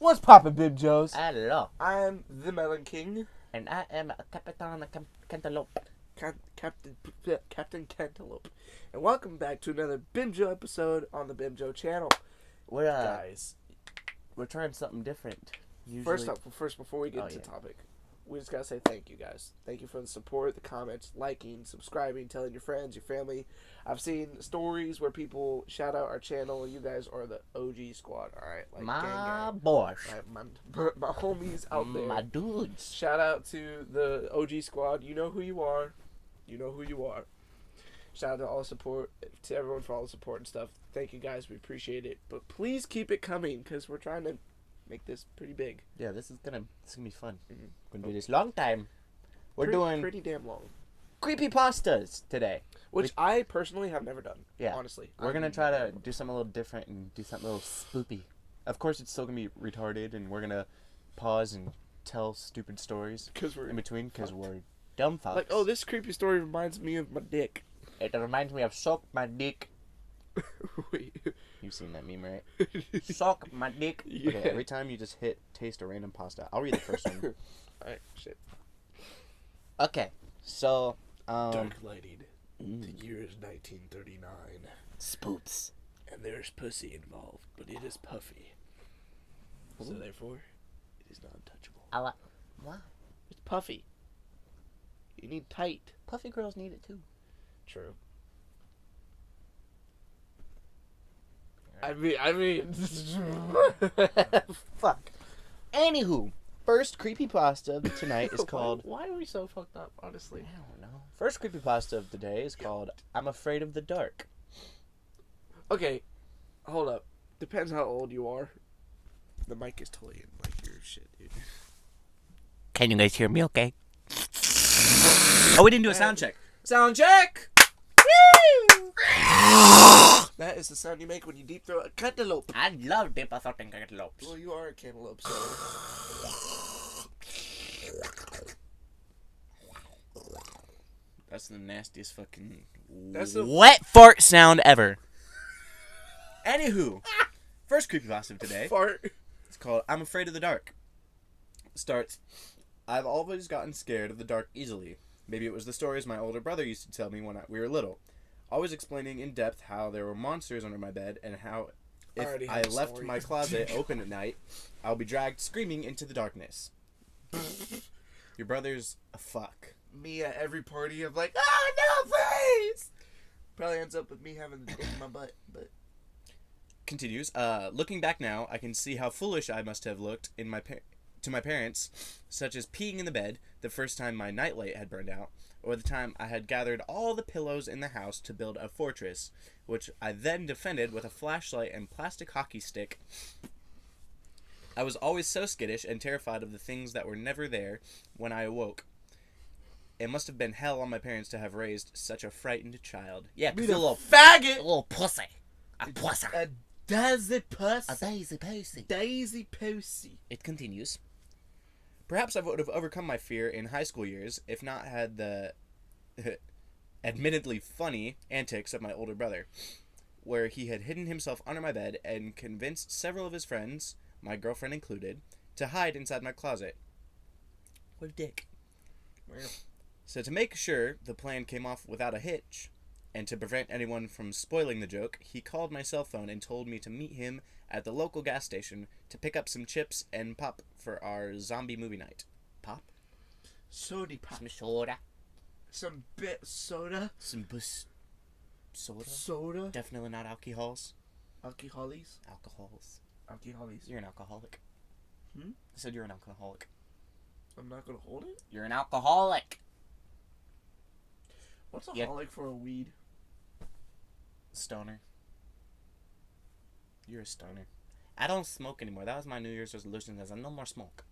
What's poppin', Bimjoes? Hello. I'm the Melon King. And I am Capitan Cantaloupe. Captain Cantaloupe. And welcome back to another Bimjoe episode on the Bimjoe channel. We're Guys, we're trying something different. first before we get into the topic, we just gotta say thank you, guys. Thank you for the support, the comments, liking, subscribing, telling your friends, your family. I've seen stories where people shout out our channel. You guys are the OG squad, all right? Like my gang. boys, My homies out there. my dudes. Shout out to the OG squad. You know who you are. You know who you are. Shout out to all the support, to everyone for all the support and stuff. Thank you, guys. We appreciate it. But please keep it coming, because we're trying to make this pretty big. Yeah, this is gonna be fun. Mm-hmm. We're gonna do this long time. We're doing pretty damn long. creepypastas today, which I personally have never done. Yeah, honestly, we're gonna try to do something a little different and do something a little spoopy. Of course, it's still gonna be retarded, and we're gonna pause and tell stupid stories in between because we're dumb fucks. Like, oh, this creepy story reminds me of my dick. It reminds me of suck my dick. Wait. You've seen that meme, right? Suck my dick. Yeah. Okay, every time you just taste a random pasta. I'll read the first one. Alright, shit. Okay, so, Dark lighting. The year is 1939. Spoops. And there's pussy involved, but it is puffy. So therefore, it is not untouchable. Wow. It's puffy. You need tight. Puffy girls need it too. True. I mean. Fuck. Anywho, first creepypasta of tonight is called... Why are we so fucked up, honestly? I don't know. First creepypasta of the day is called I'm Afraid of the Dark. Okay, hold up. Depends how old you are. The mic is totally in like your shit, dude. Can you guys hear me okay? Oh, we didn't do a sound check. Sound check! Woo! That is the sound you make when you deep throat a cantaloupe. I love deep throating cantaloupes. Well, you are a cantaloupe, so... That's the nastiest fucking That's a wet fart sound ever. Anywho, first creepypasta of today. fart. It's called I'm Afraid of the Dark. It starts, I've always gotten scared of the dark easily. Maybe it was the stories my older brother used to tell me when we were little. Always explaining in depth how there were monsters under my bed and how if I left my closet open at night, I'll be dragged screaming into the darkness. Your brother's a fuck. Me at every party of like, oh no, please! Probably ends up with me having the dick in my butt, but... Continues, looking back now, I can see how foolish I must have looked to my parents, such as peeing in the bed the first time my nightlight had burned out, or the time I had gathered all the pillows in the house to build a fortress, which I then defended with a flashlight and plastic hockey stick. I was always so skittish and terrified of the things that were never there when I awoke. It must have been hell on my parents to have raised such a frightened child. Yeah, Be a the little faggot! A little pussy. A pussy. A daisy puss. A daisy pussy. Daisy pussy. It continues. Perhaps I would have overcome my fear in high school years if not had the admittedly funny antics of my older brother, where he had hidden himself under my bed and convinced several of his friends, my girlfriend included, to hide inside my closet. What a dick. So to make sure the plan came off without a hitch, and to prevent anyone from spoiling the joke, he called my cell phone and told me to meet him at the local gas station to pick up some chips and pop for our zombie movie night. Pop? Sody pop. Some soda. Some bit soda. Some soda. Soda. Definitely not alcohols. Alcoholies. Alcohols. Alcoholies. You're an alcoholic. I said you're an alcoholic. I'm not gonna hold it? You're an alcoholic. What's a holic for a weed? Stoner. You're a stoner. I don't smoke anymore. That was my New Year's resolution. There's no more smoke.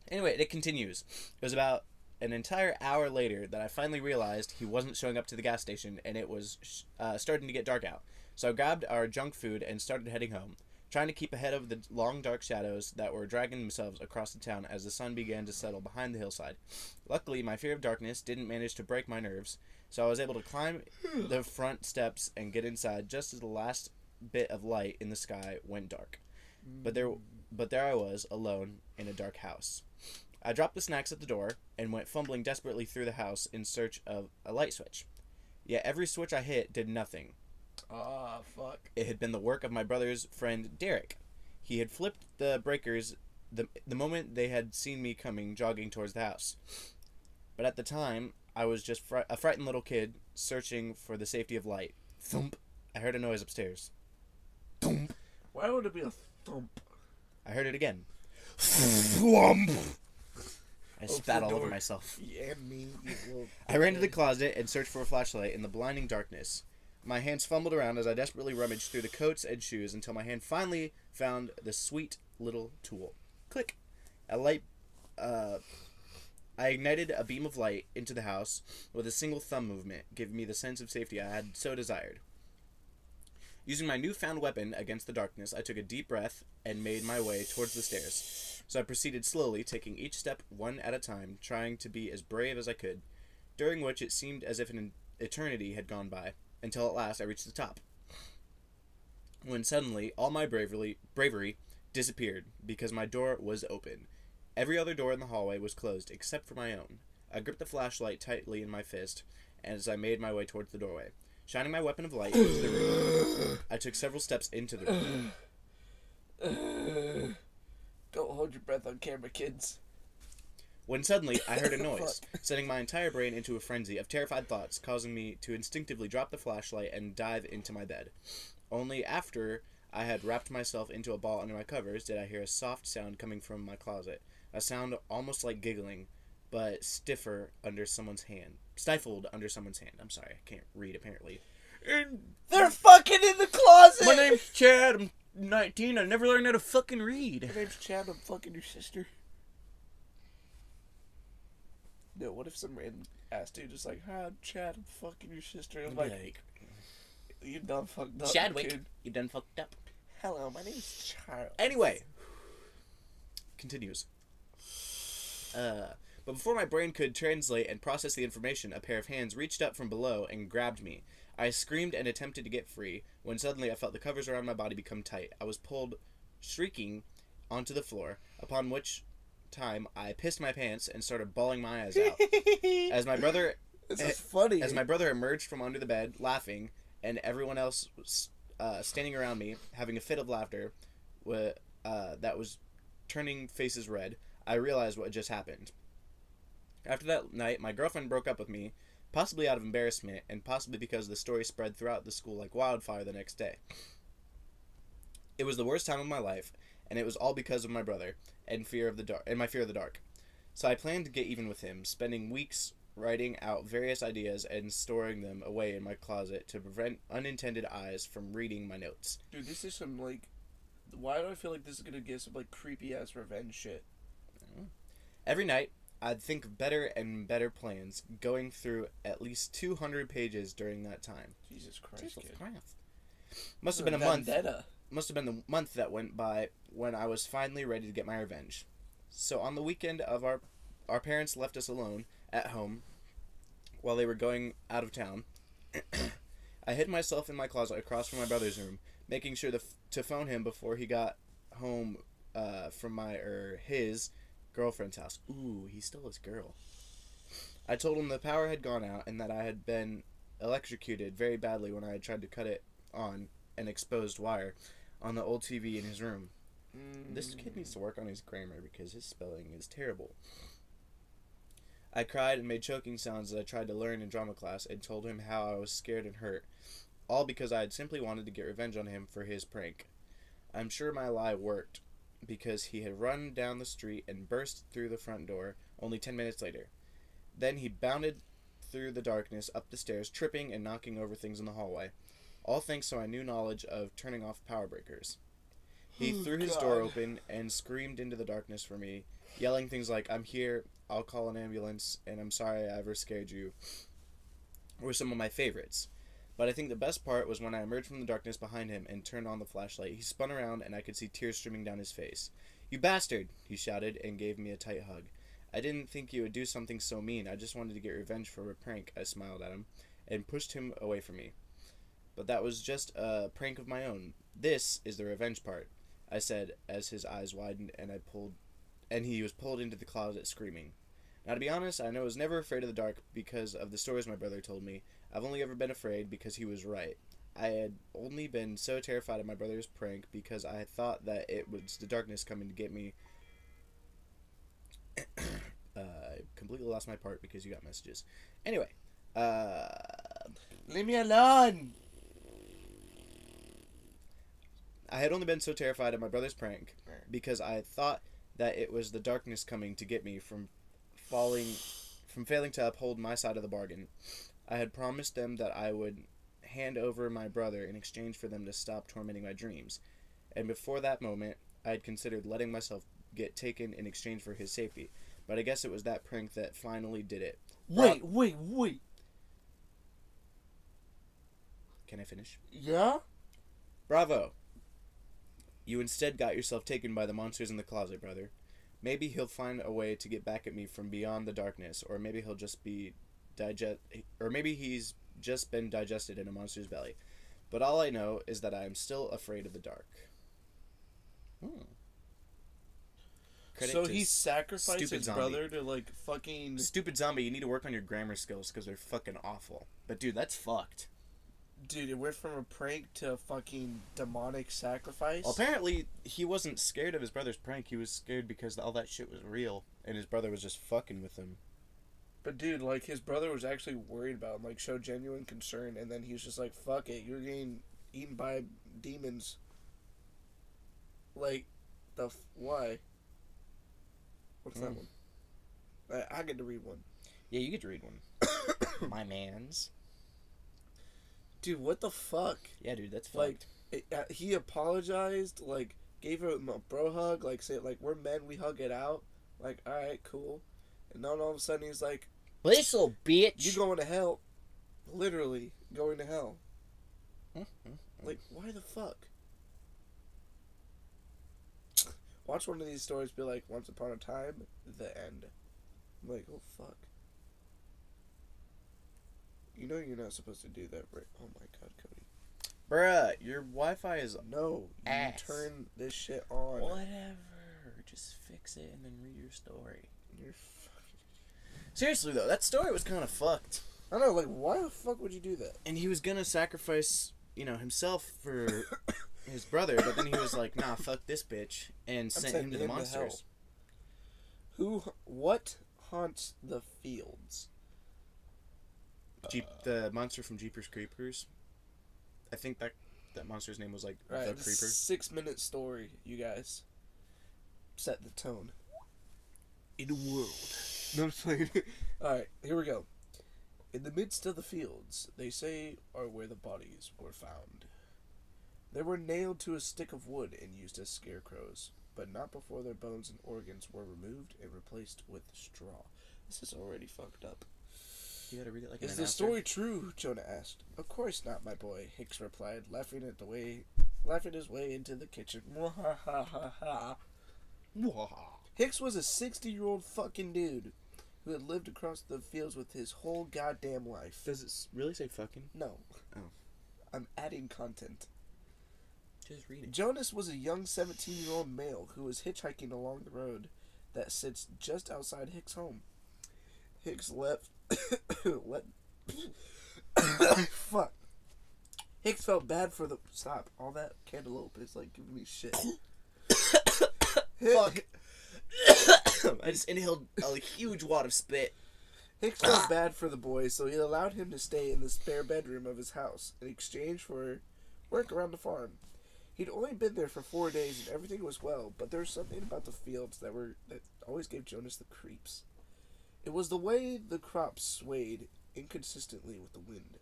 Anyway, it continues. It was about an entire hour later that I finally realized he wasn't showing up to the gas station, and it was starting to get dark out. So I grabbed our junk food and started heading home, trying to keep ahead of the long dark shadows that were dragging themselves across the town as the sun began to settle behind the hillside. Luckily, my fear of darkness didn't manage to break my nerves, so I was able to climb the front steps and get inside just as the last bit of light in the sky went dark. But there I was, alone, in a dark house. I dropped the snacks at the door and went fumbling desperately through the house in search of a light switch. Yet every switch I hit did nothing. Ah, fuck. It had been the work of my brother's friend Derek. He had flipped the breakers the moment they had seen me coming jogging towards the house. But at the time, I was just a frightened little kid searching for the safety of light. Thump. I heard a noise upstairs. Thump. Why would it be a thump? I heard it again. Thwomp. I spat all over myself. Yeah, me. I ran to the closet and searched for a flashlight in the blinding darkness. My hands fumbled around as I desperately rummaged through the coats and shoes until my hand finally found the sweet little tool. Click. A light. I ignited a beam of light into the house with a single thumb movement, giving me the sense of safety I had so desired. Using my newfound weapon against the darkness, I took a deep breath and made my way towards the stairs. So I proceeded slowly, taking each step one at a time, trying to be as brave as I could, during which it seemed as if an eternity had gone by, until at last I reached the top. When suddenly, all my bravery disappeared, because my door was open. Every other door in the hallway was closed, except for my own. I gripped the flashlight tightly in my fist, as I made my way towards the doorway. Shining my weapon of light into the room, I took several steps into the room. Don't hold your breath on camera, kids. When suddenly, I heard a noise, sending my entire brain into a frenzy of terrified thoughts, causing me to instinctively drop the flashlight and dive into my bed. Only after I had wrapped myself into a ball under my covers did I hear a soft sound coming from my closet. A sound almost like giggling, but stifled under someone's hand. I'm sorry, I can't read apparently. They're fucking in the closet! My name's Chad, I'm 19, I never learned how to fucking read. My name's Chad, I'm fucking your sister. No, what if some random ass dude just like, hi, I'm Chad, I'm fucking your sister. I'm like, you done fucked up, Chadwick, kid. you done fucked up. Hello, my name's Charles. Anyway, continues. But before my brain could translate and process the information, a pair of hands reached up from below and grabbed me. I screamed and attempted to get free, when suddenly I felt the covers around my body become tight. I was pulled, shrieking, onto the floor, upon which time I pissed my pants and started bawling my eyes out. As my brother... This is funny. As my brother emerged from under the bed, laughing, and everyone else was standing around me, having a fit of laughter that was turning faces red, I realized what had just happened. After that night, my girlfriend broke up with me, possibly out of embarrassment, and possibly because the story spread throughout the school like wildfire the next day. It was the worst time of my life, and it was all because of my brother and my fear of the dark. So I planned to get even with him, spending weeks writing out various ideas and storing them away in my closet to prevent unintended eyes from reading my notes. Dude, this is some, like... Why do I feel like this is gonna get some, like, creepy-ass revenge shit? Every night, I'd think of better and better plans, going through at least 200 pages during that time. Jesus Christ, Jesus kid. Christ. Must have been a month. Vendetta. Must have been the month that went by when I was finally ready to get my revenge. So on the weekend of our parents left us alone at home while they were going out of town. I hid myself in my closet across from my brother's room, making sure to phone him before he got home from his girlfriend's house. Ooh, he stole his girl. I told him the power had gone out and that I had been electrocuted very badly when I had tried to cut it on an exposed wire on the old TV in his room. This kid needs to work on his grammar because his spelling is terrible. I cried and made choking sounds that I tried to learn in drama class and told him how I was scared and hurt, all because I had simply wanted to get revenge on him for his prank. I'm sure my lie worked, because he had run down the street and burst through the front door only 10 minutes later. Then he bounded through the darkness up the stairs, tripping and knocking over things in the hallway, all thanks to my new knowledge of turning off power breakers. He threw his door open and screamed into the darkness for me, yelling things like, "I'm here, I'll call an ambulance, and I'm sorry I ever scared you," were some of my favorites. But I think the best part was when I emerged from the darkness behind him and turned on the flashlight. He spun around and I could see tears streaming down his face. "You bastard!" he shouted and gave me a tight hug. "I didn't think you would do something so mean. I just wanted to get revenge for a prank," I smiled at him and pushed him away from me. But that was just a prank of my own. This is the revenge part. I said as his eyes widened and he was pulled into the closet screaming. Now, to be honest, I was never afraid of the dark because of the stories my brother told me. I've only ever been afraid because he was right. I had only been so terrified of my brother's prank because I thought that it was the darkness coming to get me. I completely lost my part because you got messages. Anyway, leave me alone. I had only been so terrified of my brother's prank because I thought that it was the darkness coming to get me from failing to uphold my side of the bargain. I had promised them that I would hand over my brother in exchange for them to stop tormenting my dreams. And before that moment, I had considered letting myself get taken in exchange for his safety. But I guess it was that prank that finally did it. Wait. Can I finish? Yeah? Bravo. You instead got yourself taken by the monsters in the closet, brother. Maybe he'll find a way to get back at me from beyond the darkness, or maybe he's just been digested in a monster's belly. But all I know is that I am still afraid of the dark. So he sacrificed his brother to, like, fucking... Stupid zombie, you need to work on your grammar skills because they're fucking awful. But, dude, that's fucked. Dude, it went from a prank to a fucking demonic sacrifice? Well, apparently, he wasn't scared of his brother's prank. He was scared because all that shit was real, and his brother was just fucking with him. But, dude, like, his brother was actually worried about him, like, showed genuine concern, and then he was just like, fuck it, you're getting eaten by demons. Like, why? What's that one? I get to read one. Yeah, you get to read one. My mans. Dude, what the fuck? Yeah, dude, that's fucked. Like, he apologized, like, gave him a bro hug, like, said, like, we're men, we hug it out. Like, alright, cool. And then all of a sudden he's like, Little bitch! You going to hell. Literally, going to hell. Like, why the fuck? Watch one of these stories be like, once upon a time, the end. I'm like, oh fuck. You know you're not supposed to do that, right? Oh my god, Cody. Bruh, your Wi-Fi is No, you ass. turn this shit on. Whatever. Just fix it and then read your story. You're fucking... Seriously, though, that story was kind of fucked. I don't know, like, why the fuck would you do that? And he was gonna sacrifice, himself for his brother, but then he was like, nah, fuck this bitch, and sent him to the monsters. What haunts the fields? The monster from Jeepers Creepers. I think that monster's name was, like, the Creeper. 6-minute story, you guys. Set the tone. In a world. No, I'm playing. Alright, here we go. In the midst of the fields, they say, are where the bodies were found. They were nailed to a stick of wood and used as scarecrows, but not before their bones and organs were removed and replaced with straw. This is already fucked up. You gotta read it like an Is announcer. the story true? Jonah asked. Of course not, my boy, Hicks replied, laughing his way into the kitchen. Hicks was a 60-year-old fucking dude who had lived across the fields with his whole goddamn life. Does it really say fucking? No. Oh. I'm adding content. Just read it. Jonas was a young 17-year-old male who was hitchhiking along the road that sits just outside Hicks' home. Hicks Fuck. Hicks felt bad for the... Stop. All that cantaloupe is, like, giving me shit. Fuck. I just inhaled a huge wad of spit. Hicks felt bad for the boy, so he allowed him to stay in the spare bedroom of his house in exchange for work around the farm. He'd only been there for 4 days and everything was well, but there was something about the fields that always gave Jonas the creeps. It was the way the crops swayed inconsistently with the wind.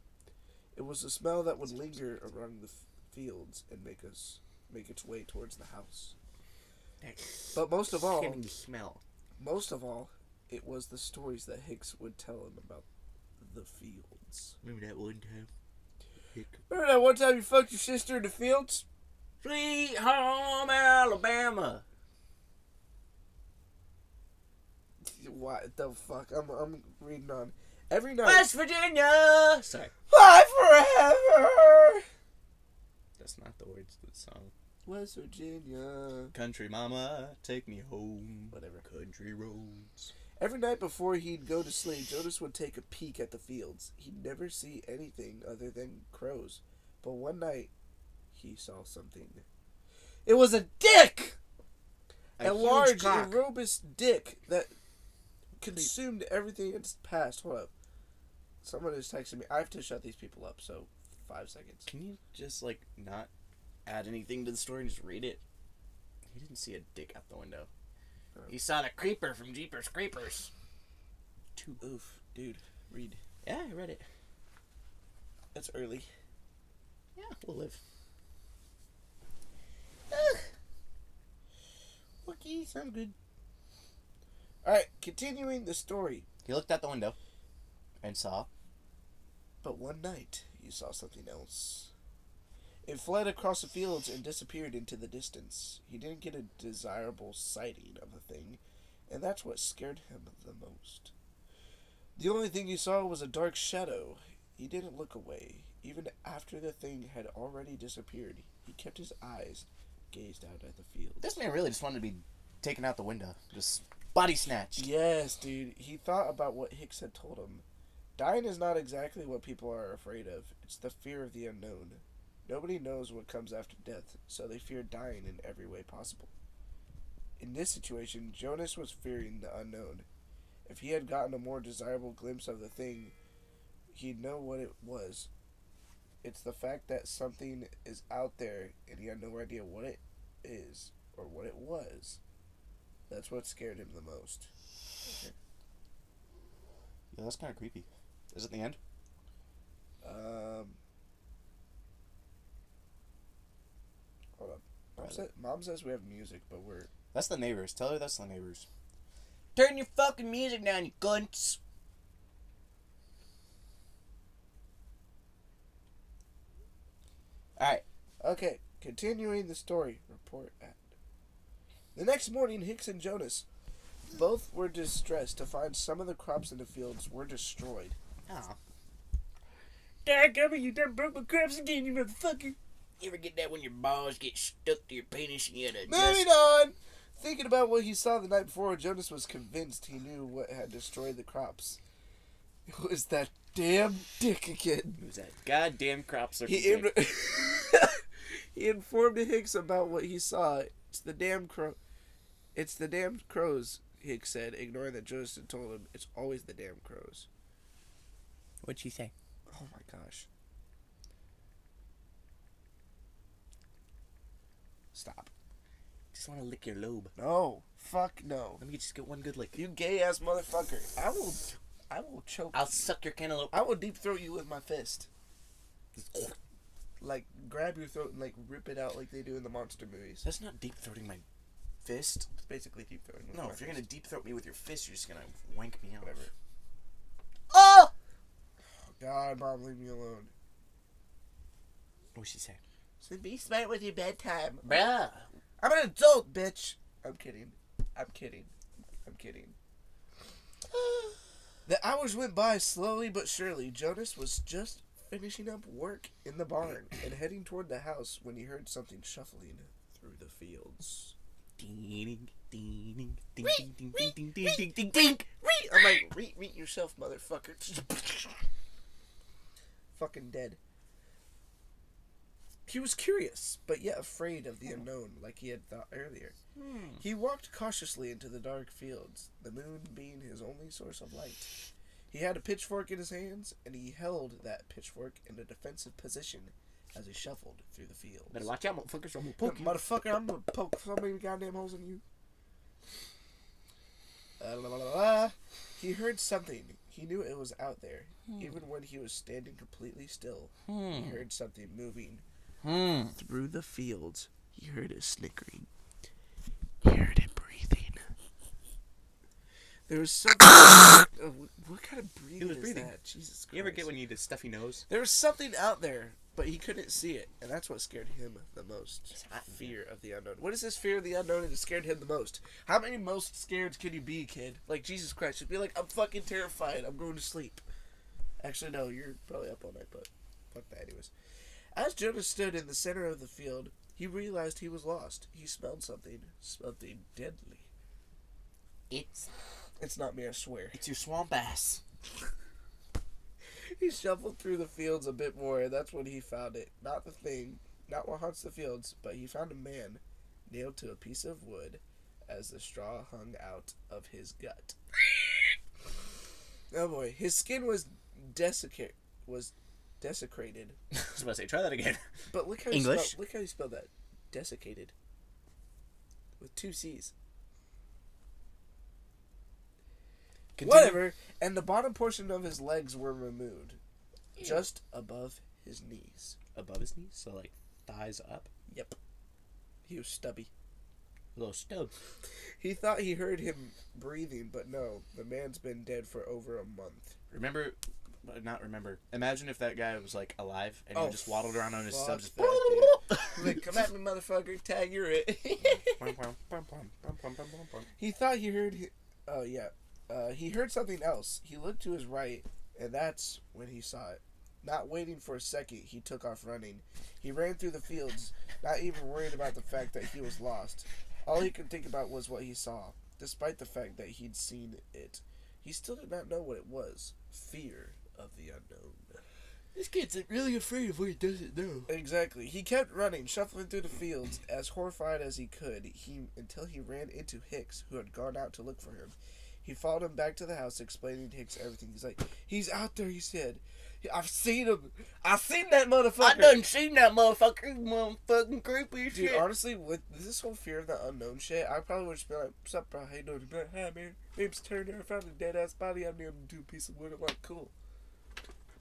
It was the smell that would linger around the fields and make its way towards the house. But most of all, it was the stories that Hicks would tell him about the fields. Remember that one time? Remember that one time you fucked your sister in the fields? Sweet home Alabama. What the fuck? I'm reading on. Every night. West Virginia. Sorry. Fly forever. That's not the words of the song. West Virginia. Country mama, take me home. Whatever. Country roads. Every night before he'd go to sleep, Jonas would take a peek at the fields. He'd never see anything other than crows. But one night, he saw something. It was a dick! A large, robust dick that consumed everything in its past. Hold up. Someone is texting me. I have to shut these people up, so 5 seconds. Can you just, like, not add anything to the story and just read it? He didn't see a dick out the window. He saw the creeper from Jeepers Creepers. Oof. Dude, read. Yeah, I read it. That's early. Yeah, we'll live. Okay, sounds good. Alright, continuing the story. He looked out the window and saw. But one night, he saw something else. It fled across the fields and disappeared into the distance. He didn't get a desirable sighting of the thing, and that's what scared him the most. The only thing he saw was a dark shadow. He didn't look away. Even after the thing had already disappeared, he kept his eyes gazed out at the field. This man really just wanted to be taken out the window. Just body snatched. Yes, dude. He thought about what Hicks had told him. Dying is not exactly what people are afraid of. It's the fear of the unknown. Nobody knows what comes after death, so they fear dying in every way possible. In this situation, Jonas was fearing the unknown. If he had gotten a more desirable glimpse of the thing, he'd know what it was. It's the fact that something is out there and he had no idea what it is or what it was. That's what scared him the most. Okay. Yeah, that's kind of creepy. Is it the end? Hold up. Mom says we have music, but we're... That's the neighbors. Tell her that's the neighbors. Turn your fucking music down, you cunts. Alright. Okay, continuing the story. Report at... The next morning, Hicks and Jonas both were distressed to find some of the crops in the fields were destroyed. Oh. Dadgummit, you done broke my crops again, you motherfucker. You ever get that when your balls get stuck to your penis and you had to adjust? Moving on! Thinking about what he saw the night before, Jonas was convinced he knew what had destroyed the crops. It was that damn dick again. It was that goddamn crop circle. He informed Hicks about what he saw. It's the damn crows, Hicks said, ignoring that Jonas had told him it's always the damn crows. What'd she say? Oh my gosh. Stop. Just want to lick your lobe. No. Fuck no. Let me just get one good lick. You gay ass motherfucker. I will choke. I'll suck your cantaloupe. I will deep throat you with my fist. Like, grab your throat and, like, rip it out like they do in the monster movies. That's not deep throating my fist. It's basically deep throating. No, if you're going to deep throat me with your fist, you're just going to wank me out. Whatever. Oh! Oh, God, Mom, leave me alone. What'd she say? So be smart with your bedtime. Bruh. I'm an adult, bitch. I'm kidding. The hours went by slowly but surely. Jonas was just finishing up work in the barn and heading toward the house when he heard something shuffling through the fields. Ding, ding, ding, ding, ding, ding, ding, ding, ding, ding, ding, ding. I'm like, read yourself, motherfucker. Fucking dead. He was curious, but yet afraid of the unknown, like he had thought earlier. He walked cautiously into the dark fields, the moon being his only source of light. He had a pitchfork in his hands, and he held that pitchfork in a defensive position as he shuffled through the fields. Better watch out, motherfuckers, or I'm gonna poke you. Motherfucker, I'm gonna poke so many goddamn holes in you. He heard something. He knew it was out there. Even when he was standing completely still, he heard something moving. Through the fields, he heard it snickering. He heard it breathing. There was something... what kind of breathing is that? Jesus Christ. You ever get when you need a stuffy nose? There was something out there, but he couldn't see it, and that's what scared him the most. Fear of the unknown. What is this fear of the unknown that scared him the most? How many most scared can you be, kid? Like, Jesus Christ, just be like, I'm fucking terrified. I'm going to sleep. Actually, no, you're probably up all night, but fuck that anyways. As Jonas stood in the center of the field, he realized he was lost. He smelled something deadly. It's not me, I swear. It's your swamp ass. He shuffled through the fields a bit more, and that's when he found it. Not the thing, not what haunts the fields, but he found a man nailed to a piece of wood as the straw hung out of his gut. Oh boy, his skin was desecrated. I was about to say, try that again. But look how English. Look how you spell that. Desiccated. With 2 C's. Continue. Whatever. And the bottom portion of his legs were removed, just above his knees. Above his knees, so like thighs up. Yep. He was stubby. A little stub. He thought he heard him breathing, but no. The man's been dead for over a month. Imagine if that guy was like alive and he just waddled around on his subs. Like, come at me, motherfucker. Tag, you're it. He thought he heard. Oh yeah. He heard something else. He looked to his right, and that's when he saw it. Not waiting for a second, he took off running. He ran through the fields, not even worried about the fact that he was lost. All he could think about was what he saw. Despite the fact that he'd seen it, he still did not know what it was. Fear of the unknown. This kid's really afraid of what he doesn't know. Exactly. He kept running, shuffling through the fields, as horrified as he could, until he ran into Hicks, who had gone out to look for him. He followed him back to the house, explaining to Hicks everything. He's like, he's out there, he said. I've seen him. I've seen that motherfucker. I done seen that motherfucker. He's motherfucking creepy as Dude, shit. honestly, with this whole fear of the unknown shit, I probably would just be like, what's up, bro? How you doing? He'd be like, hi, man. Name's Turner. I found a dead-ass body. I'm nailed to a piece of wood. I'm like, cool.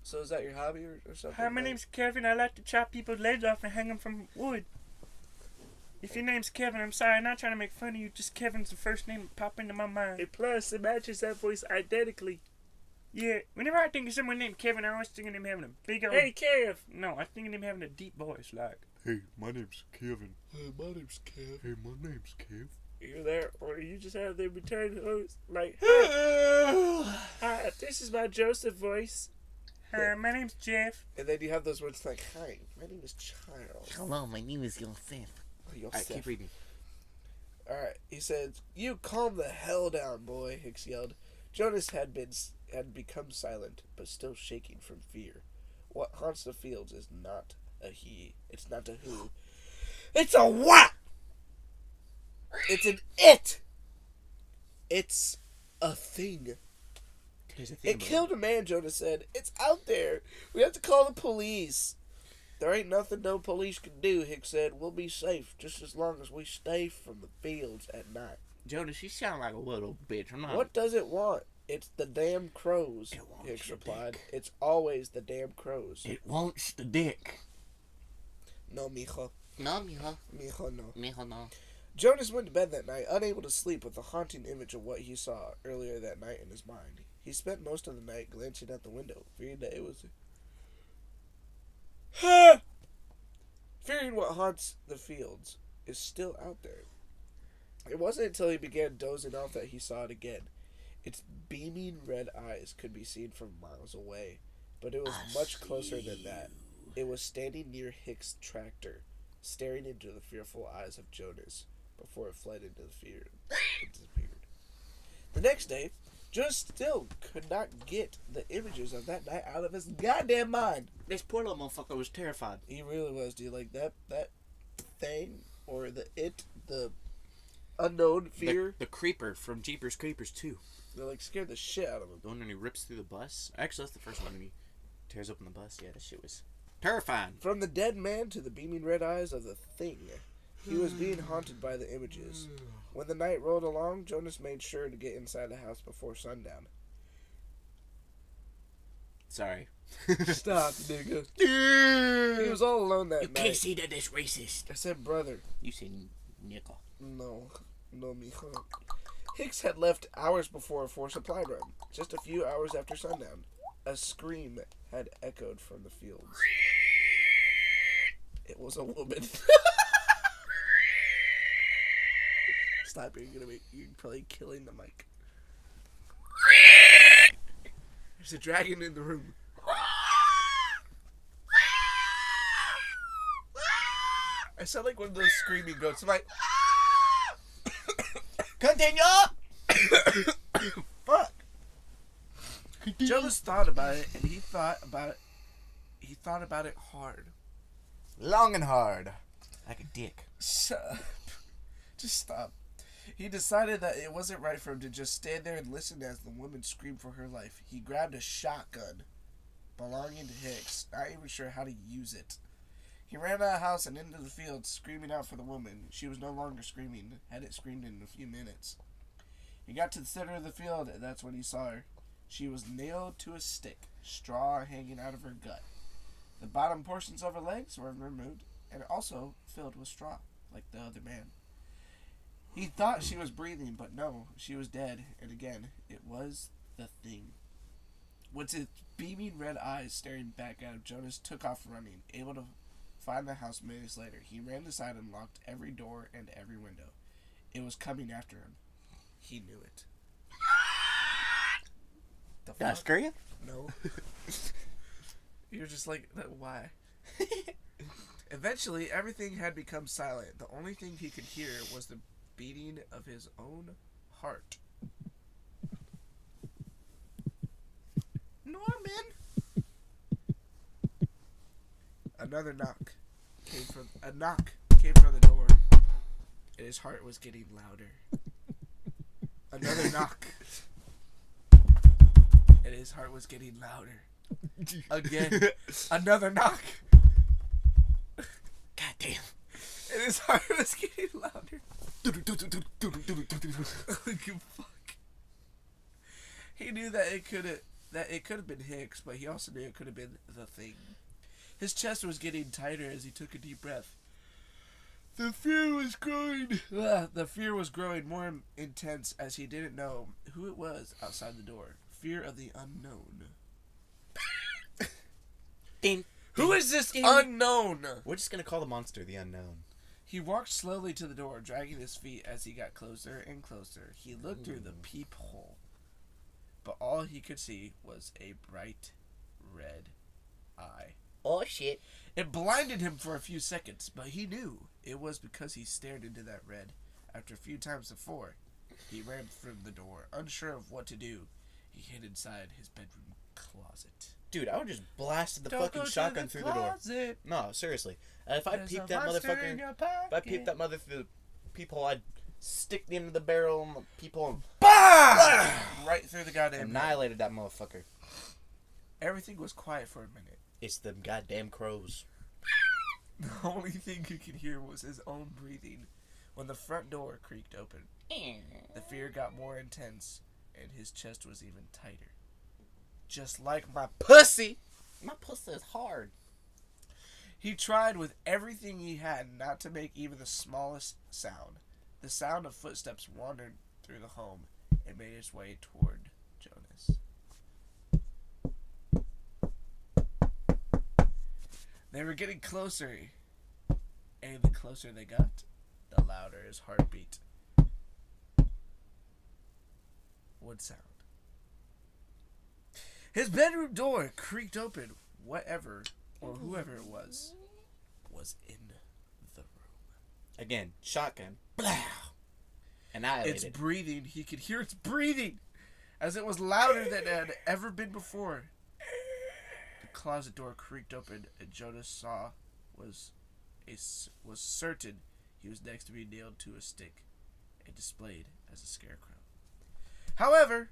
So is that your hobby or something? Hi, my name's Kevin. I like to chop people's legs off and hang them from wood. If your name's Kevin, I'm sorry. I'm not trying to make fun of you. Just Kevin's the first name that popped into my mind. And plus, it matches that voice identically. Yeah, whenever I think of someone named Kevin, I always think of him having a big old... Hey, Kev! No, I think of him having a deep voice, like... Hey, my name's Kevin. Hey, my name's Kev. Hey, my name's Kev. You're there, or you just have the return host, like, hi, this is my Joseph voice. Hi, my name's Jeff. And then you have those words like, hi, my name is Charles. Hello, my name is Yosef. Alright, keep reading. Alright, he said, you calm the hell down, boy, Hicks yelled. Jonas had become silent, but still shaking from fear. What haunts the fields is not a he. It's not a who. It's a what? It's an it. It's a thing. It killed a man, Jonas said. It's out there. We have to call the police. There ain't nothing no police can do, Hicks said. We'll be safe just as long as we stay from the fields at night. Jonas, you sound like a little bitch. I'm not... What does it want? It's the damn crows, Hicks replied. Dick. It's always the damn crows. It wants the dick. No, mijo. No, mijo. Mijo, no. Mijo, no. Jonas went to bed that night, unable to sleep with the haunting image of what he saw earlier that night in his mind. He spent most of the night glancing out the window, fearing that it was... Fearing what haunts the fields is still out there. It wasn't until he began dozing off that he saw it again. Its beaming red eyes could be seen from miles away, but it was much closer than that. It was standing near Hicks' tractor, staring into the fearful eyes of Jonas before it fled into the fear and disappeared. The next day, Jonas still could not get the images of that night out of his goddamn mind. This poor little motherfucker was terrified. He really was, dude. Like, that thing, or the unknown fear. The creeper from Jeepers Creepers 2. They, like, scared the shit out of him. The one when he rips through the bus? Actually, that's the first one when he tears open the bus. Yeah, that shit was terrifying. From the dead man to the beaming red eyes of the thing, he was being haunted by the images. When the night rolled along, Jonas made sure to get inside the house before sundown. Sorry. Stop, nigga. He was all alone that You night. can't say that that's racist. I said brother. You said nickel. No, mijo. Hicks had left hours before for a supply run. Just a few hours after sundown, a scream had echoed from the fields. It was a woman. Stop! You're probably killing the mic. There's a dragon in the room. I sound like one of those screaming goats. I'm like, Continue! fuck. Jonas thought about it, and he thought about it hard. Long and hard. Like a dick. Shut up. Just stop. He decided that it wasn't right for him to just stand there and listen as the woman screamed for her life. He grabbed a shotgun belonging to Hicks, not even sure how to use it. He ran out of the house and into the field, screaming out for the woman. She was no longer screaming, hadn't screamed in a few minutes. He got to the center of the field, and that's when he saw her. She was nailed to a stick, straw hanging out of her gut. The bottom portions of her legs were removed, and also filled with straw, like the other man. He thought she was breathing, but no, she was dead, and again, it was the thing. With its beaming red eyes staring back at him, Jonas took off running, able to find the house minutes later. He ran inside and locked every door and every window. It was coming after him. He knew it. The Did I scare you? No. You're just like, why? Eventually, everything had become silent. The only thing he could hear was the beating of his own heart. Norman! Another knock came from the door, and his heart was getting louder. Another knock, and his heart was getting louder. Again, another knock. God damn. And his heart was getting louder. Fuck. He knew that it could have been Hicks, but he also knew it could have been the thing. His chest was getting tighter as he took a deep breath. The fear was growing. The fear was growing more intense as he didn't know who it was outside the door. Fear of the unknown. Who is this unknown? We're just gonna call the monster the unknown. He walked slowly to the door, dragging his feet as he got closer and closer. He looked through the peephole, but all he could see was a bright red eye. Oh shit. It blinded him for a few seconds, but he knew it was because he stared into that red. After a few times before, he ran from the door, unsure of what to do. He hid inside his bedroom closet. Dude, I would just blasted the fucking shotgun through the door. No, seriously. If I peeped that motherfucker, through the peephole, I'd stick the end of the barrel in the peephole and BAM! Right through the goddamn annihilated that motherfucker. Everything was quiet for a minute. It's them goddamn crows. The only thing he could hear was his own breathing when the front door creaked open. The fear got more intense, and his chest was even tighter. Just like my pussy! My pussy is hard. He tried with everything he had not to make even the smallest sound. The sound of footsteps wandered through the home and made its way toward Jonas. They were getting closer, and the closer they got, the louder his heartbeat would sound. His bedroom door creaked open. Whatever or whoever it was in the room. Again, shotgun. Blah! Annihilated. It's breathing. He could hear its breathing as it was louder than it had ever been before. The closet door creaked open, and Jonas was certain he was next to be nailed to a stick and displayed as a scarecrow. However,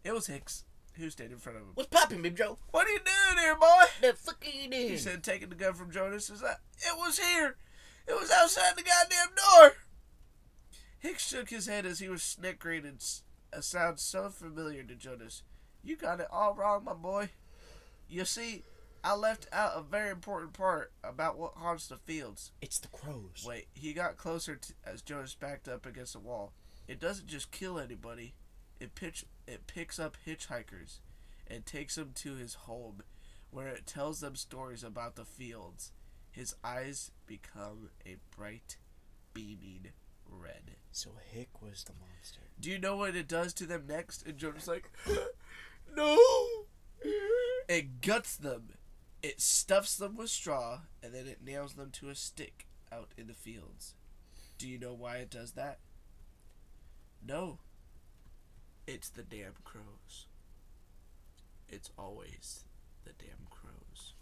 it was Hicks who stayed in front of him. What's poppin', Bimjoe? What are you doing here, boy? The fuck are you doing? He said, taking the gun from Jonas. It was here. It was outside the goddamn door. Hicks shook his head as he was snickering, and a sound so familiar to Jonas. You got it all wrong, my boy. You see, I left out a very important part about what haunts the fields. It's the crows. Wait, he got closer as Jonas backed up against the wall. It doesn't just kill anybody. It picks up hitchhikers and takes them to his home, where it tells them stories about the fields. His eyes become a bright, beaming red. So Hick was the monster. Do you know what it does to them next? And Jonas like, no! It guts them. It stuffs them with straw, and then it nails them to a stick out in the fields. Do you know why it does that? No. It's the damn crows. It's always the damn crows.